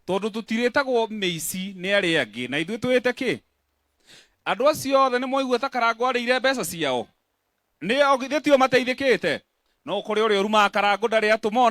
tondu tutiretagwo meici ni ari angi na ithuĩ twĩte kĩ andũ acio othe nĩ moigua ta Karango arĩire mbeca ciao nĩ tio mateithĩkĩte no kũrĩ ũrĩa ũrumaga Karango ndarĩ atũma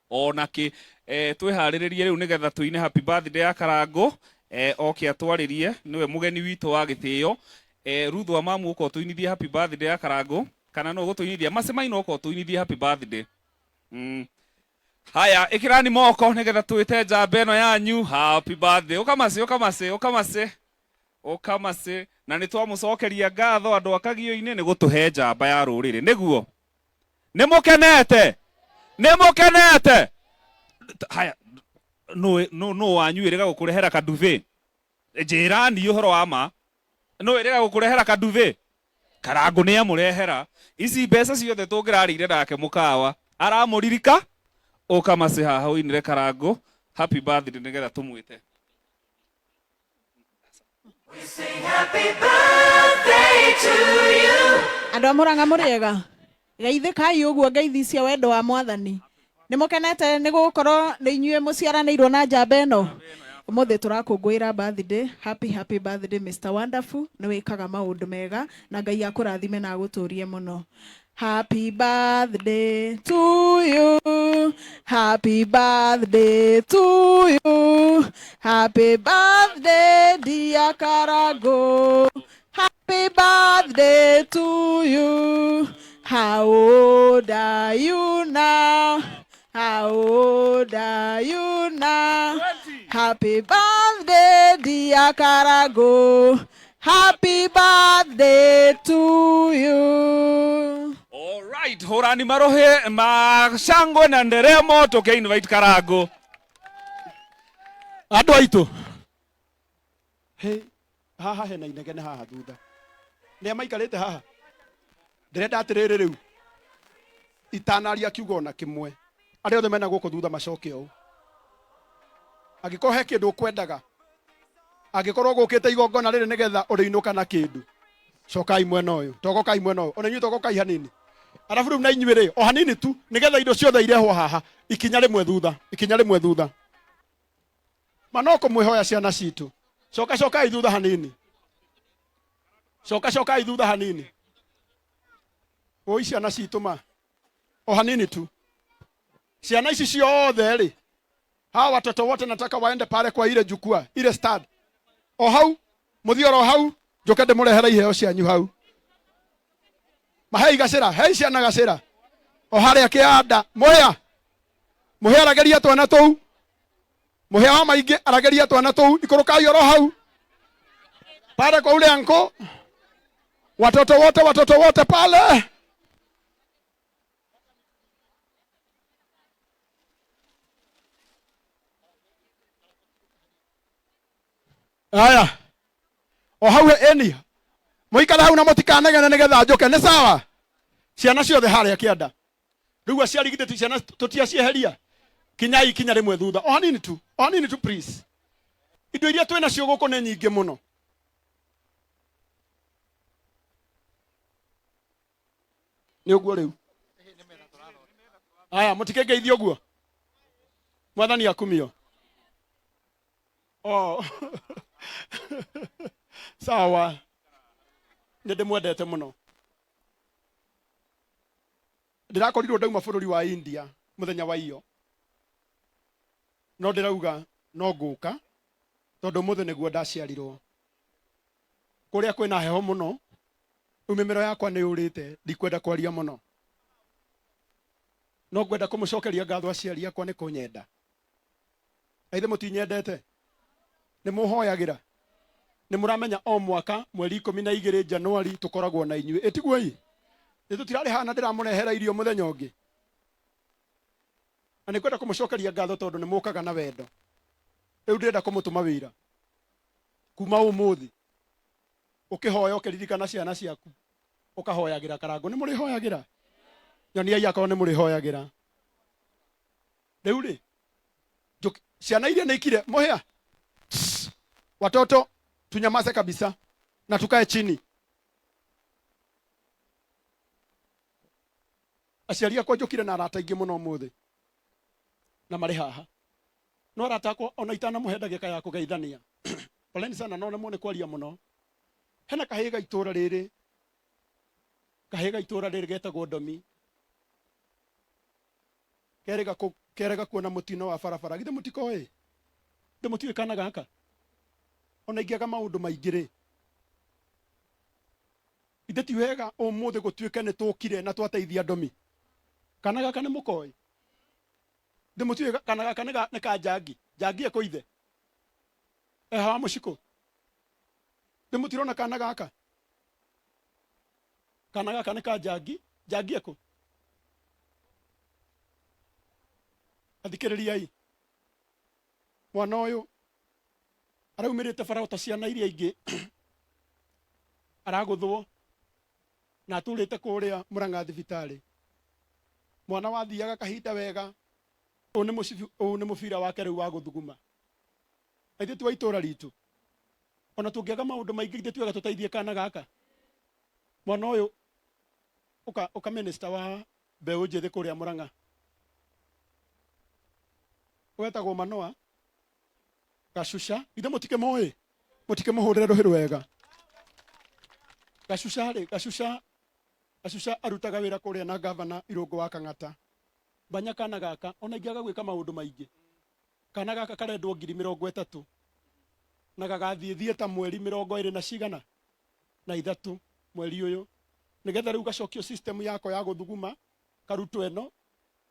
ona kĩ twĩharĩrĩrie rĩu nĩgetha tũine happy birthday ya Karango oke atwarĩrie nĩwe mũgeni witũ wa gĩtĩo Ruth wa mamu uko tuinithie happy birthday ya Karango kana no gũtũinithia Macimaino uko tuinithie happy birthday haya ĩkĩrani moko nĩgetha twĩte njamba ĩno yanyu happy birthday ũkamase na nĩ twamũcokeria ngatho andũ a Kagio-inĩ nĩ gũtũhe njamba ya rũrĩrĩ nĩguo nĩmũkenete haya no wanyu ĩrĩga gũkũrehera kaduve njĩrani ũhoro wa ma no ĩrĩga gũkũrehera kaduve Karango nĩ amũrehera ici mbeca ciothe tũngĩrarĩire nake mũkawa aramũririka ũkamase haha ũinĩre Karango happy birthday nĩgetha tũmwĩte We sing happy birthday to you. Andũ a Mũrang'a mũrĩega geithĩkai ũguo ngeithi cia wendo wa Mwathani nĩ mũkenete nĩ gũkorwo nĩ inyuĩ mũciaranĩirwo na njamba ĩno ũmũthĩ tũrakũngũĩra birthday happy birthday Mr Wonderful nĩ wĩkaga maũndũ mega na Ngai akũrathime na agũtũrie mũno happy birthday to you happy birthday to you happy birthday dear Karango happy birthday to you how old are you now happy birthday dear Karango happy birthday to you. All right, horani marohe macangwe na nderemo toke invite Karango. Andũ aitũ. Haha hena inegene haha thutha. Nĩ maikarĩte haha. Ndĩrenda atĩrĩrĩ rĩu. Itanaria kiugo na kimwe. Arĩa othe mena gũkũ thutha macoke ũũ. Angĩkorwo he kĩndũ ũkwendaga. Angĩkorwo gũkĩte igongona rĩrĩ nĩgetha ũrĩinũka na kĩndũ. Cokai mwena ũyũ. Togokai mwena ũyũ. Ona inyuĩ togokai hanini. Arabu rĩu na inyuĩ rĩ o hanini tu nĩgetha indo ciothe irehwo haha ikinya rĩmwe thutha. Manoko mwĩhoya ciana citũ. Cokai thutha hanini. Cokai thutha hanini. Oi ciana citũ ma. O hanini tu. Ciana ici ciothe rĩ. Hawa watoto wote nataka waende pale kwa ile jukwaa, ile stand. O hau, muthioro hau, njoke ndĩmũrehera iheo cianyu hau. Mahei gacĩra, hei ciana gacĩra. O harĩa kĩanda, mũhĩa arageria twana tũu. Mũhĩa wa maingĩ arageria twana tũu, ikũrũkai oro hau. Pale kwa ule anko. Watoto wote pale. Aya. O hau eni. Mũikara hau na mũtikanegene nĩgetha njoke nĩ sawa. Ciana ciothe harĩa kĩanda. Rĩu aciari githĩ ciana tũtiacieheria. Kinyai kinya rĩmwe thutha. O hanini tu please. Indo iria twĩna cio gũkũ nĩ nyingĩ mũno. Nĩ ũguo rĩu. Aya mũtikengeithio ũguo. Mwathani akumio. Oh. Sawa. Ndĩmwendete mũno. Ndĩrakorirwo ndauma bũrũri wa India mũthenya wa iyo. No ndĩrauga no ngũka tondũ mũthĩ nĩguo ndaciarirwo. Kũrĩa kwĩna heho mũno. Mĩmero yakwa nĩ ũrĩte ndikwenda kwaria mũno. No ngwenda kũmũcokeria ngatho aciari akwa nĩ kũnyenda. Aithe mũtinyendete. Nĩ mũhoyagĩra. Nĩ mũramenya o mwaka mweri 12 Januari tũkoragwo na inyuĩ. Ĩtiguo ĩ. Nĩ tũtirarĩ hana ndĩramũrehera irio mũthenya ũngĩ. Na nĩ kwenda kũmũcokeria ngatho tondũ nĩ mũkaga na wendo. Rĩu ndĩrenda kũmũtũma wĩra. Kuma ũmũthĩ. Ũkĩhoya ũkĩririkana ciana ciaku. Ũkahoyagĩra Karango. Nĩ mũrĩhoyagĩra. Nyoniai akorwo nĩ mũrĩhoyagĩra. Rĩu rĩ. Ciana iria nĩ ikire. Mũhĩa. Watoto tunyamaze kabisa na tukae chini. Aciari akwa njũkire na arata aingĩ mũno ũmũthĩ. Na marĩ haha. no aratako ona itana muhe ndagika ya kugeithania poleni sana no nemo ne kwaria muno hena kahiga itura riri getagwo Ndomi kerega kuona mutino wa barabara githe mutikoe nde mutiwe kana gaka ona ingiaga maundu maingire ithe ti wega umuthi gutuike ni tukire na twateithia Ndomi kana gaka ni mukoi nde mutiwe kana gaka ni ka jangi eko ithe hawa mushiko nde mutirona kana gaka ni ka jangi eko athikiririai mwana uyu araumirite bara ta ciana iria ingi araguthwo na aturite kuria Murang'a thibitari mwana wathiaga kahinda wega u ni mubira wake riu wa guthuguma ithe tu itura ritu ona tungiaga maundu maingi ithe tuega tuteithie kana gaka mwana uyu uka minister wa mbeu njithi kuria Murang'a wetagwo Manoa Gashusha ithe mutike muhurire ruhi rwega Gashusha arutaga wira kuria na governor Irungu wa Kang'ata banya kana gaka ona ingiaga gwika maundu maingi kana gaka karendwo 30,000 na gagathie ta mweri 20 na cigana na ithatu mweri uyu nigetha riu gacokio system yako ya guthuguma karuto eno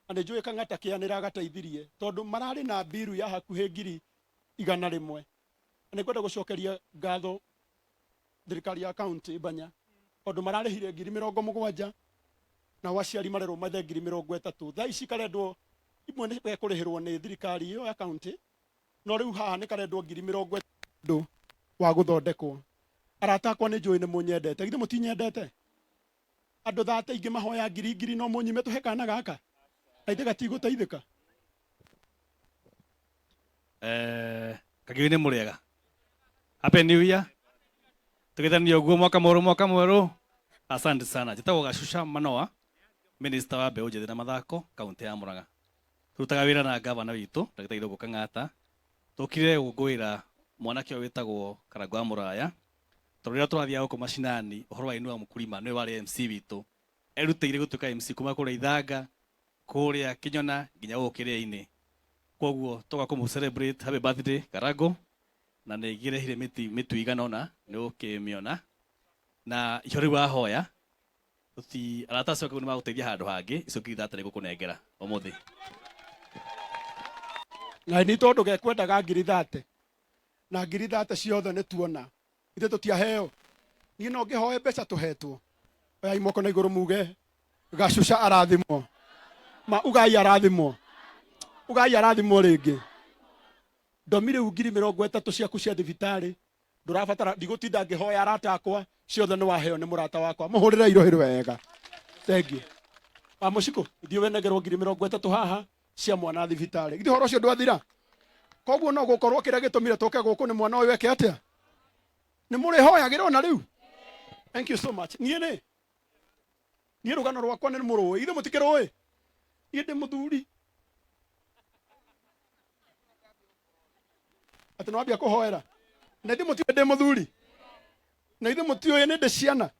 ane njui Kang'ata kianira gateithirie tondu marari na biru ya hakuhe 100,000 ane kwenda gucokeria ngatho thirikari ya county banya tondu mararihire 70,000 na waciari marerwo mathe 30,000 thaa ici karendwo imwe ni kurihirwo ni thirikari iyo ya county no riu haha ni karendwo 70,000 wa guthondekwo aratakwa ni njui ni munyendete githe mutinyendete andu thate ingi mahoya ngiri no munyime tuhe kana gaka aithe gatigũteithĩka Kagiu nĩ mũrĩega. Happy New Year. Tũgĩthanio ũguo mwaka mwerũ. Asante sana. Njĩtagwo Gashusha Manoa, Minister wa mbeũ njĩthĩ na mathako, kaunti ya Murang'a. Tũrutaga wĩra na gavana witũ, Ndagĩtarĩ Irungu Kang'ata. Tũkire gũkũngũĩra mwanake ũyũ wĩtagwo Karangũ wa Mũraya. Tondũ rĩrĩa tũrathiaga gũkũ mashinani, ũhoro wa Inua Mũkũrima nĩwe warĩ MC witũ. Erutĩire gũtuĩka MC kuma kũrĩa Ithanga, kuria Kinyona nginya gukiria-ini koguo toka kumu celebrate happy birthday Karangũ na nĩ igirehire mitu igana ona nĩ ukimiona na ihori wa hoya uti aratacoka nĩ maguteithia handũ hangĩ icoki ithate nĩ gũkũnengera ũmũthĩ na ni tondu gekwendaga 30,000 na 30,000 ciothe nĩ tuona ithe tutiaheo ni no ngihoe mbeca tuhetwo oya imoko na iguru muge Gashusha arathimwo ma ugai arathimwo ringi Ndomi riu 30,000 ciaku cia thibitari ndurabatara ndigutinda ngihoya arata akwa ciothe ni waheo ni murata wakwa muhurire irohi wega thank you wa muciko ithio wenegerwo 30,000 haha cia mwana thibitari githio horo cio ndwathira koguo no gukorwo kira gitumire toke guku ni mwana uyu eke atia ni muri hoyagirwo na riu thank you so much ni rugano rwakwa ni murui ithe mutikirui inde muthuri ati no ambia kuhoera na ithe mutiu ndi muthuri na ithe mutiu ni ndi ciana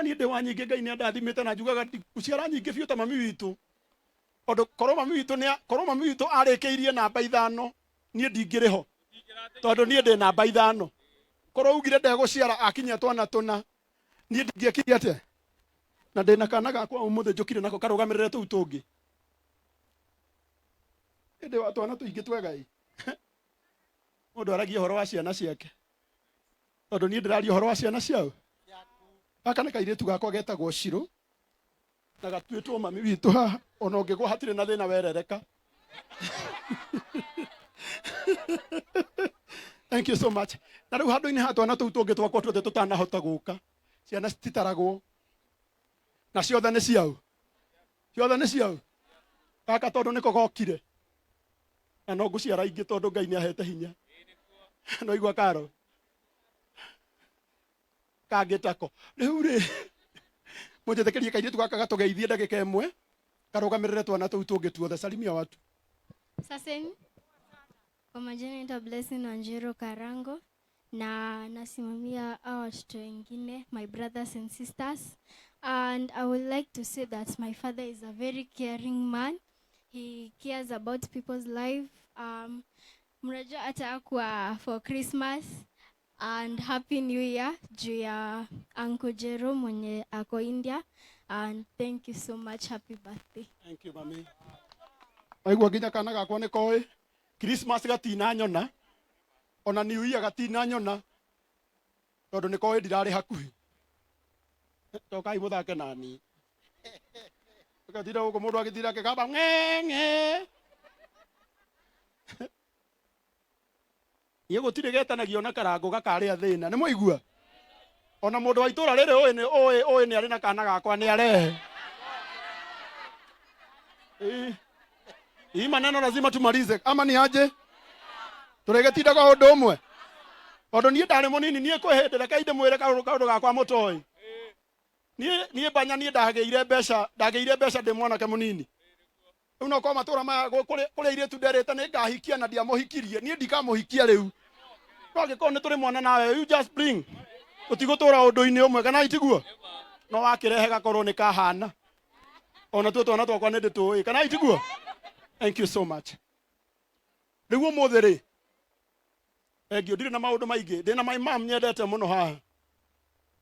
ni ndi wa nyingi Ngai ni ndathimite na njugaga uciara nyingi biu ta mami witu ondo korwo mami witu arikiirie namba 5 ni ndingiriho tondu ni ndi namba 5 korwo ugire ndeguciara akinya twana tuna ni ndingiekirie atia na ndina kana gakwa umuthi njukire nako karugamirire tu tungi ende watu ana tuingi twegai mundu aragia horo wa ciana ciake tondu ni ndiraria horo wa ciana ciao aka nĩ kairĩtu gakwa getagwo Shiro na gatuĩtwo mami witũ haha ona ũngĩgwa hatirĩ na thĩna werereka thank you so much na rĩu handũ-inĩ ha twana tũu tũngĩ twakwa tuothe tũtanahota gũka ciana cititaragwo na ciothe nĩ ciao gaka tondũ nĩko gokire na no ngũciara ingĩ tondũ Ngai nĩ ahete hinya no igua karo kangĩtako rĩu rĩ mũnjĩtĩkĩrie kairĩtu gaka gatũgeithie ndagĩka ĩmwe karugamirire twana tũu tũngĩ tuothe salimia watu Saseni Kwa majina naitwa Blessing Wanjiru Karango na nasimamia hao watoto wengine, my brothers and sisters. And I would like to say that my father is a very caring man. He cares about people's life. Mnajua hata kwa for Christmas and Happy New Year juu ya Uncle Jero mwenye ako India. And thank you so much. Happy birthday. Thank you, mami. Aigua nginya kana gakwa nĩ koĩ Christmas gatina nyona ona New Year gatina nyona tondũ nĩ koĩ ndirarĩ hakuhĩ tokai mũthake nani ũgatira gũkũ mũndũ agĩtira akĩgamba ng'eng'e niĩ gũtirĩ getanagio na karango gakarĩa thĩna nĩ mũigua ona mũndũ wa itũũra rĩrĩ ũĩ nĩ arĩ na kana gakwa nĩ arehe hii maneno lazima tumalize ama ni aje turegetinda kwa ũndũ ũmwe tondũ niĩ ndarĩ mũnini niĩ kwĩhĩndĩra kainde mwĩre kaũndũ gakwa mũtoĩ niĩ banya niĩ ndagĩire mbeca ndĩ mwanake mũnini rĩu no kwa matũũra maya kũrĩa airĩtu nderĩte nĩ ngahikia na ndiamũhikirie niĩ ndikamũhikia rĩu no angĩkorwo nĩ tũrĩ mwana nawe you just bring ũtigũtũũra ũndũ-inĩ ũmwe kana itiguo no wakĩrehe gakorwo nĩ kahana ona tuo twana twakwa nĩ ndĩtũĩ kana itiguo. Thank you so much. Rĩu ũmũthĩ rĩ engio ndirĩ na maũndũ maingĩ ndĩ na my mom nyendete mũno haha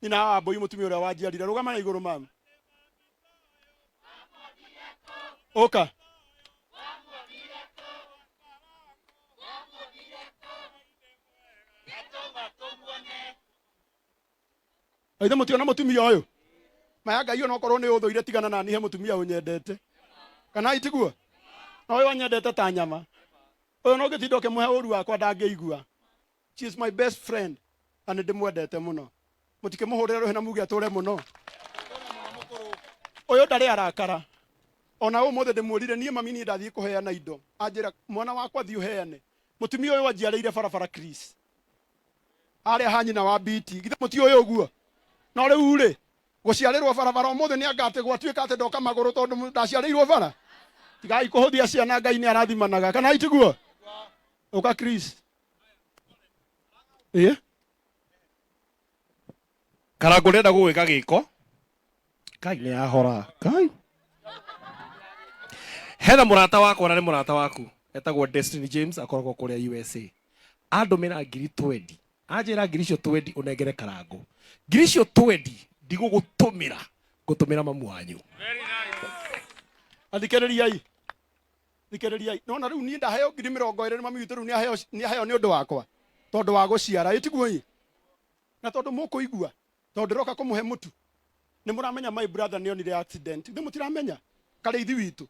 nyina wa Mbũi mũtumia ũrĩa wanjiarire rũgama na igũrũ mama ũka aitha mũtiona mũtumia ũyũ maya Ngai ona okorwo nĩ ũthũire tigana na niĩ he mũtumia ũnyendete kana itiguo na ũyũ anyendete ta nyama ũyũ no ngĩtinda ũkĩmũhe ũru wakwa ndangĩigua. She is my best friend na nĩ ndĩmwendete mũno mũtikĩmũhũrĩre rũhĩ na muge atũre mũno ũyũ ndarĩ arakara ona ũmũthĩ ndĩmwĩrire niĩ mami niĩ ndathiĩ kũheana indo anjĩra mwana wakwa thiĩ ũheane mũtumia ũyũ anjiarĩire barabara Chris arĩa ha nyina wa Biti githĩ mũti ũyũ ũguo no rĩu rĩ gũciarĩrwo barabara ũmũthĩ nĩ anga gwatuĩka atĩ ndoka magũrũ tondũ ndaciarĩirwo bara tigai kũhũthia ciana Ngai nĩ arathimanaga kana itiguo ũka Chris Karango ndenda gũgwĩka gĩko Ngai nĩ ahora Ngai hena mũrata wakwa na nĩ mũrata waku etagwo Destiny James akoragwo kũrĩa USA andũmĩra 20 anjĩra 20 ũnengere Karango 20 ndigũgũtũmĩra mamu wanyu. Athikĩrĩriai nona rĩu niĩ ndaheo 20,000 nĩ mami witũ rĩu nĩ aheo nĩ ũndũ wakwa tondũ wa gũciara ĩtiguo na tondũ mũkũigua tondũ ndĩroka kũmũhe mũtu nĩ mũramenya my brother nĩ onire accident thĩ mũtiramenya Karĩithi witũ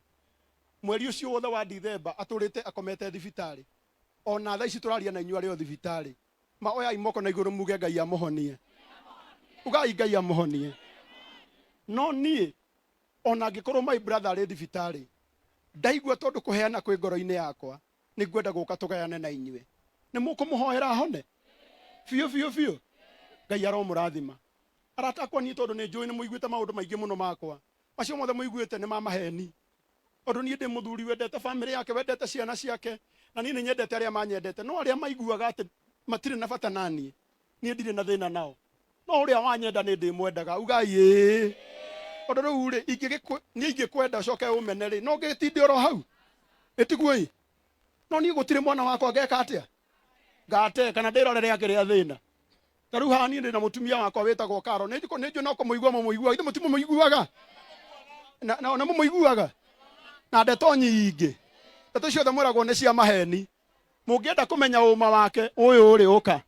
mweri ũcio wothe wa Dithemba atũrĩte akomete thibitarĩ ona thaa ici tũraria na inyuĩ arĩ o thibitarĩ maoyai moko na igũrũ muge Ngai amũhonie ugai Ngai amũhonie no niĩ ona angĩkorwo my brother arĩ thibitarĩ ndaigua tondũ kũheana kwĩ ngoro-inĩ yakwa nĩ ngwenda gũka tũgayane na inyuĩ nĩ mũkũmũhoera hone biũ Ngai aromũrathima aratakwa niĩ tondũ nĩ njũĩ nĩ mũiguĩte maũndũ maingĩ mũno makwa macio mothe mũiguĩte nĩ ma maheni tondũ niĩ ndĩ mũthuri wendete famĩlĩ yake wendete ciana ciake na niĩ nĩ nyendete arĩa manyendete no arĩa maiguaga atĩ matirĩ na bata naniĩ niĩ ndirĩ na thĩna nao no ũrĩa wanyenda nĩ ndĩmwendaga ugai tondũ rĩu rĩ niĩ ingĩkwenda ũcoke ũmene rĩ no ngĩtinde oro hau ĩtiguo no niĩ gũtirĩ mwana wakwa ngeka atĩa ngate kana ndĩrorere akĩrĩa thĩna ta rĩu haha niĩ ndĩ na mũtumia wakwa wĩtagwo Karo nĩ njũ no kũmũigua mũmũiguaga ithe mũtimũiguaga na mũmũiguaga na ndeto nyingĩ ndeto ciothe mwĩragwo nĩ cia maheni mũngĩenda kũmenya ũma wake ũyũ rĩ ũka